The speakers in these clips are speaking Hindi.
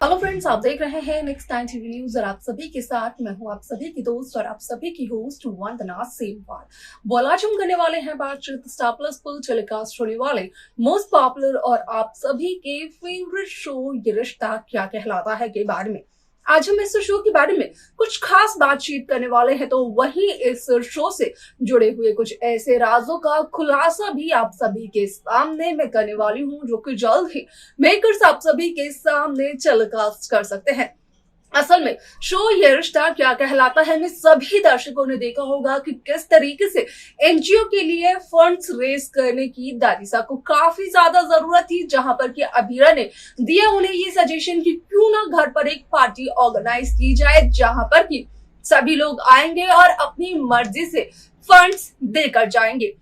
हेलो फ्रेंड्स, आप देख रहे हैं नेक्स्ट टाइम टीवी न्यूज और आप सभी के साथ मैं हूं आप सभी की दोस्त और आप सभी की होस्ट वंदना सेमवाल। बोला आज हम करने वाले हैं बातचीत स्टार प्लस पर टेलीकास्ट होने वाले मोस्ट पॉपुलर और आप सभी के फेवरेट शो ये रिश्ता क्या कहलाता है के बारे में। आज हम इस शो के बारे में कुछ खास बातचीत करने वाले हैं, तो वहीं इस शो से जुड़े हुए कुछ ऐसे राजों का खुलासा भी आप सभी के सामने मैं करने वाली हूं, जो कि जल्द ही मेकर्स आप सभी के सामने टेलीकास्ट कर सकते हैं। असल में शो ये रिश्ता क्या कहलाता है में सभी दर्शकों ने देखा होगा कि किस तरीके से एनजीओ के लिए फंड्स रेज करने की दादिसा को काफी ज्यादा जरूरत थी, जहां पर कि अभीरा ने दिया उन्हें ये सजेशन कि क्यों ना घर पर एक पार्टी ऑर्गेनाइज की जाए, जहां पर कि सभी लोग आएंगे और अपनी मर्जी से फंड्स देकर जाएंगे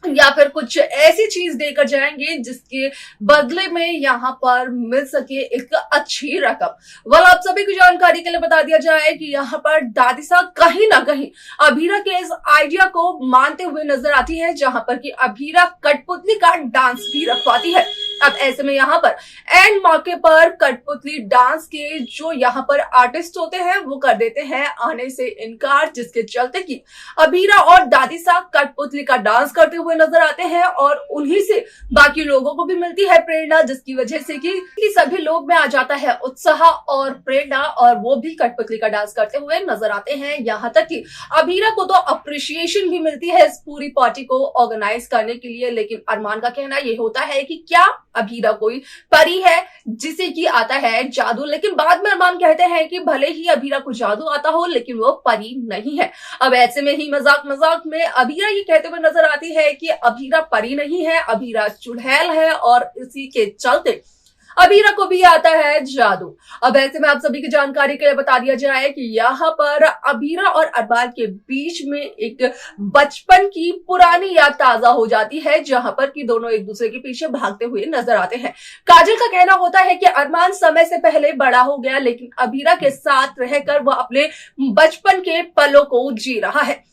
या फिर कुछ ऐसी चीज देकर जाएंगे जिसके बदले में यहाँ पर मिल सके एक अच्छी रकम। वाल आप सभी की जानकारी के लिए बता दिया जाए कि यहाँ पर दादिसा कहीं ना कहीं अभीरा के इस आइडिया को मानते हुए नजर आती है, जहां पर कि अभीरा कठपुतली का डांस भी रखवाती है। अब ऐसे में यहाँ पर एंड मौके पर कठपुतली डांस के जो यहाँ पर आर्टिस्ट होते हैं वो कर देते हैं आने से इनकार, जिसके चलते कि अभीरा और दादिसा कठपुतली का डांस करते हुए नजर आते हैं और उन्हीं से बाकी लोगों को भी मिलती है प्रेरणा, जिसकी वजह से कि सभी लोग में आ जाता है उत्साह और प्रेरणा और वो भी कठपुतली का डांस करते हुए नजर आते हैं। यहाँ तक कि अभीरा को तो अप्रिशिएशन भी मिलती है इस पूरी पार्टी को ऑर्गेनाइज करने के लिए, लेकिन अरमान का कहना यह होता है कि क्या अभीरा कोई परी है जिसे कि आता है जादू, लेकिन बाद में अरमान कहते हैं कि भले ही अभीरा को जादू आता हो लेकिन वो परी नहीं है। अब ऐसे में ही मजाक में अभीरा ये कहते हुए नजर आती है कि अभीरा परी नहीं है, अभीरा चुड़ैल है और इसी के चलते अभीरा को भी आता है जादू। अब ऐसे में आप सभी की जानकारी के लिए बता दिया जाए कि यहाँ पर अभीरा और अरबाज के बीच में एक बचपन की पुरानी याद ताजा हो जाती है, जहां पर कि दोनों एक दूसरे के पीछे भागते हुए नजर आते हैं। काजल का कहना होता है कि अरमान समय से पहले बड़ा हो गया, लेकिन अभीरा के साथ रहकर वह अपने बचपन के पलों को जी रहा है।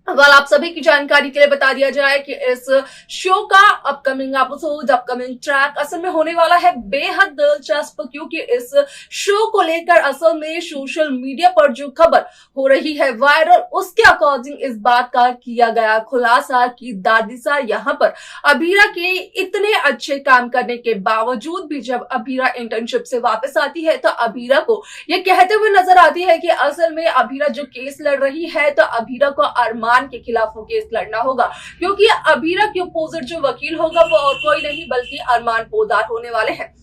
वाल आप सभी की जानकारी के लिए बता दिया जाए कि इस शो का अपकमिंग एपिसोड, अपकमिंग ट्रैक असल में होने वाला है बेहद दिलचस्प, क्योंकि इस शो को लेकर असल में सोशल मीडिया पर जो खबर हो रही है वायरल, उसके अकॉर्डिंग इस बात का किया गया खुलासा कि दादिसा यहाँ पर अभीरा के इतने अच्छे काम करने के बावजूद भी जब अभीरा इंटर्नशिप से वापस आती है तो अभीरा को ये कहते हुए नजर आती है कि असल में अभीरा जो केस लड़ रही है तो अभीरा को अरमान के खिलाफ वो केस लड़ना होगा, क्योंकि अभीरा के अपोजिट जो वकील होगा वो और कोई नहीं बल्कि अरमान पोदार होने वाले हैं।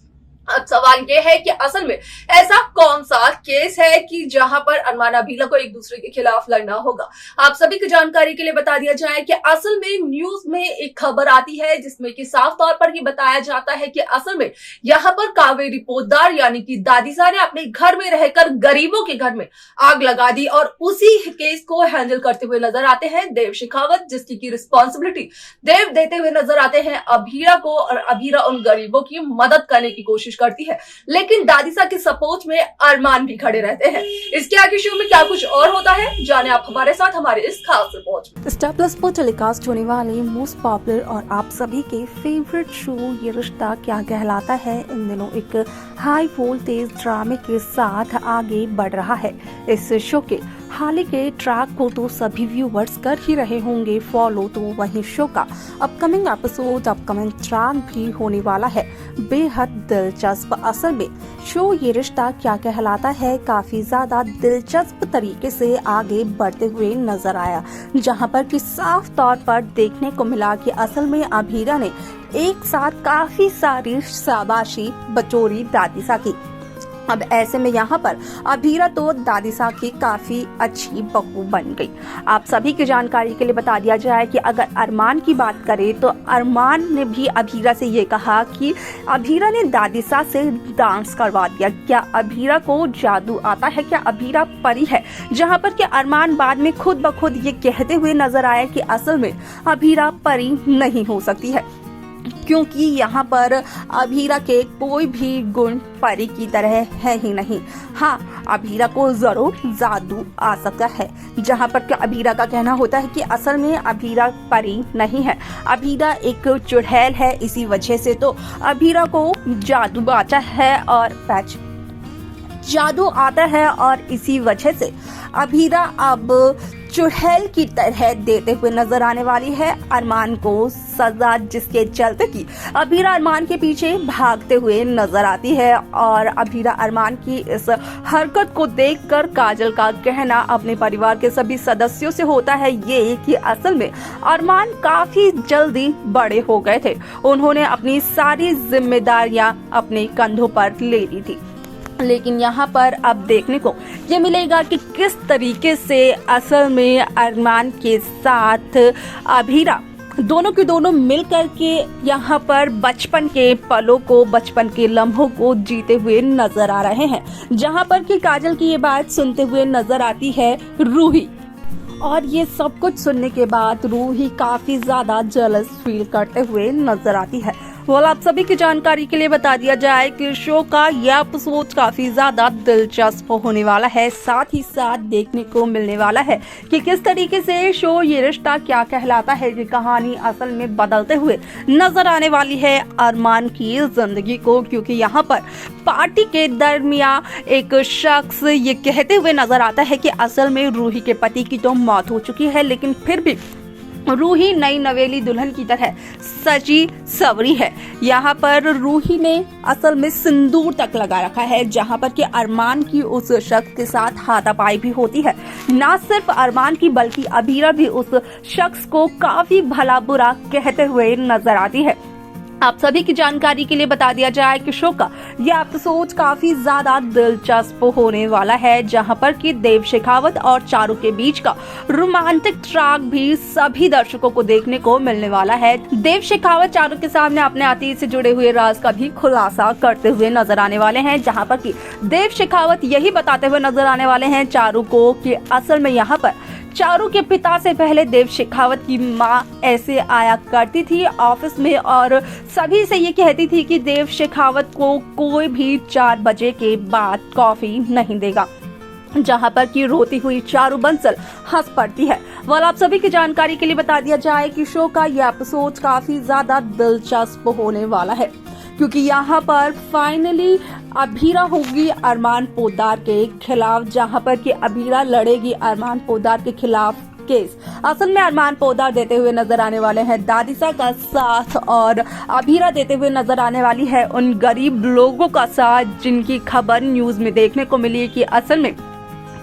अब सवाल ये है कि असल में ऐसा कौन सा केस है कि जहां पर अरमान अभीरा को एक दूसरे के खिलाफ लड़ना होगा। आप सभी की जानकारी के लिए बता दिया जाए कि असल में न्यूज में एक खबर आती है जिसमें कि साफ तौर पर ये बताया जाता है कि असल में यहाँ पर कावेरी पोद्दार यानी कि दादिसा ने अपने घर में रहकर गरीबों के घर में आग लगा दी और उसी केस को हैंडल करते हुए नजर आते हैं देव शेखावत, जिसकी की रिस्पॉन्सिबिलिटी देव देते हुए नजर आते हैं अभीरा को और अभीरा उन गरीबों की मदद करने की कोशिश करती है, लेकिन दादिसा के सपोर्ट में अरमान भी खड़े रहते हैं। इसके आगे शो में क्या कुछ और होता है जाने आप हमारे साथ हमारे इस खास रिपोर्ट में। स्टार प्लस पर टेलीकास्ट होने वाले मोस्ट पॉपुलर और आप सभी के फेवरेट शो ये रिश्ता क्या कहलाता है इन दिनों एक हाई वोल्टेज ड्रामे के साथ आगे बढ़ रहा है। इस शो के हाल के ट्रैक को तो सभी व्यूवर्स कर ही रहे होंगे फॉलो, तो वहीं शो का अपकमिंग एपिसोड, अपकमिंग ट्रैक भी होने वाला है बेहद दिलचस्प। असल में शो ये रिश्ता क्या कहलाता है काफी ज्यादा दिलचस्प तरीके से आगे बढ़ते हुए नजर आया, जहां पर कि साफ तौर पर देखने को मिला कि असल में अभीरा ने एक साथ काफी सारी शाबाशी बटोरी दादिसा की। अब ऐसे में यहाँ पर अभीरा तो दादिसा की काफी अच्छी बहू बन गई। आप सभी की जानकारी के लिए बता दिया जाए कि अगर अरमान की बात करें तो अरमान ने भी अभीरा से ये कहा कि अभीरा ने दादिसा से डांस करवा दिया, क्या अभीरा को जादू आता है, क्या अभीरा परी है, जहाँ पर कि अरमान बाद में खुद ब खुद ये कहते हुए नजर आया कि असल में अभीरा परी नहीं हो सकती है, क्योंकि यहाँ पर अभीरा के कोई भी गुण परी की तरह है ही नहीं। हाँ, अभीरा को जरूर जादू आ सकता है, जहाँ पर अभीरा का कहना होता है कि असल में अभीरा परी नहीं है, अभीरा एक चुड़ैल है, इसी वजह से तो अभीरा को जादू आता है और पैच जादू आता है और इसी वजह से अभीरा अब चुड़ैल की तरह देते हुए नजर आने वाली है अरमान को सजा, जिसके चलते कि अभीरा अरमान के पीछे भागते हुए नजर आती है। और अभीरा अरमान की इस हरकत को देखकर काजल का कहना अपने परिवार के सभी सदस्यों से होता है ये कि असल में अरमान काफी जल्दी बड़े हो गए थे, उन्होंने अपनी सारी जिम्मेदारियां अपने कंधों पर ले ली थी। लेकिन यहाँ पर अब देखने को ये मिलेगा कि किस तरीके से असल में अरमान के साथ अभीरा दोनों के दोनों मिलकर के यहाँ पर बचपन के पलों को, बचपन के लम्हों को जीते हुए नजर आ रहे हैं। जहाँ पर कि काजल की ये बात सुनते हुए नजर आती है रूही, और ये सब कुछ सुनने के बाद रूही काफी ज्यादा जेलस फील करते हुए नजर आती है। आप सभी की जानकारी के लिए बता दिया जाए कि शो का यह एपिसोड काफी ज्यादा दिलचस्प होने वाला है, साथ ही साथ देखने को मिलने वाला है कि किस तरीके से शो ये रिश्ता क्या कहलाता है की कहानी असल में बदलते हुए नजर आने वाली है अरमान की जिंदगी को। क्योंकि यहाँ पर पार्टी के दरमियान एक शख्स ये कहते हुए नजर आता है कि असल में रूही के पति की तो मौत हो चुकी है, लेकिन फिर भी रूही नई नवेली दुल्हन की तरह सजी सवरी है। यहाँ पर रूही ने असल में सिंदूर तक लगा रखा है, जहाँ पर कि अरमान की उस शख्स के साथ हाथापाई भी होती है। ना सिर्फ अरमान की बल्कि अभीरा भी उस शख्स को काफी भला बुरा कहते हुए नजर आती है। आप सभी की जानकारी के लिए बता दिया जाए कि शो का यह एपिसोड काफी ज्यादा दिलचस्प होने वाला है, जहां पर कि देव शेखावत और चारू के बीच का रोमांटिक ट्रैक भी सभी दर्शकों को देखने को मिलने वाला है। देव शेखावत चारू के सामने अपने अतीत से जुड़े हुए राज का भी खुलासा करते हुए नजर आने वाले हैं, जहां पर कि देव शेखावत यही बताते हुए नजर आने वाले हैं चारू को कि असल में यहाँ पर चारू के पिता से पहले देव शेखावत की माँ ऐसे आया करती थी ऑफिस में और सभी से ये कहती थी कि देव शेखावत को कोई भी 4 बजे के बाद कॉफी नहीं देगा, जहां पर कि रोती हुई चारू बंसल हंस पड़ती है। आप सभी की जानकारी के लिए बता दिया जाए कि शो का यह एपिसोड काफी ज्यादा दिलचस्प होने वाला है, क्योंकि यहाँ पर फाइनली अभीरा होगी अरमान पोद्दार के खिलाफ, जहाँ पर कि अभीरा लड़ेगी अरमान पोद्दार के खिलाफ केस। असल में अरमान पोद्दार देते हुए नजर आने वाले हैं दादिसा का साथ, और अभीरा देते हुए नजर आने वाली है उन गरीब लोगों का साथ जिनकी खबर न्यूज में देखने को मिली कि असल में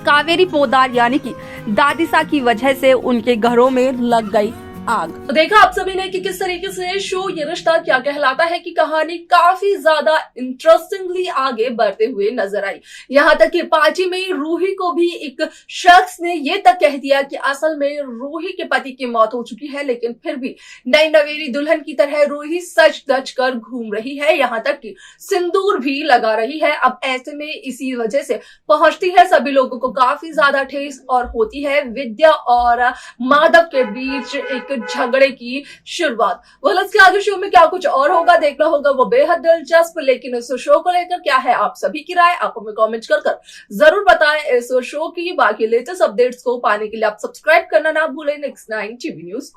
कावेरी पोद्दार यानी कि दादिसा की वजह से उनके घरों में लग गई आग। तो देखा आप सभी ने कि किस तरीके से शो ये रिश्ता क्या कहलाता है की कहानी काफी ज्यादा इंटरेस्टिंगली आगे बढ़ते हुए नजर आई। यहाँ तक कि पार्टी में रूही को भी एक शख्स ने ये तक कह दिया कि असल में रूही के पति की मौत हो चुकी है, लेकिन फिर भी नई नवेली दुल्हन की तरह रूही सच धज कर घूम रही है, यहाँ तक कि सिंदूर भी लगा रही है। अब ऐसे में इसी वजह से पहुंचती है सभी लोगों को काफी ज्यादा ठेस और होती है विद्या और माधव के बीच एक झगड़े की शुरुआत। इसके आगे शो में क्या कुछ और होगा देखना होगा, वो बेहद दिलचस्प। लेकिन इस शो को लेकर क्या है आप सभी की राय, आप हमें कमेंट कर जरूर बताएं। इस शो की बाकी लेटेस्ट अपडेट्स को पाने के लिए आप सब्सक्राइब करना ना भूलें नेक्स्ट 9 टीवी न्यूज को।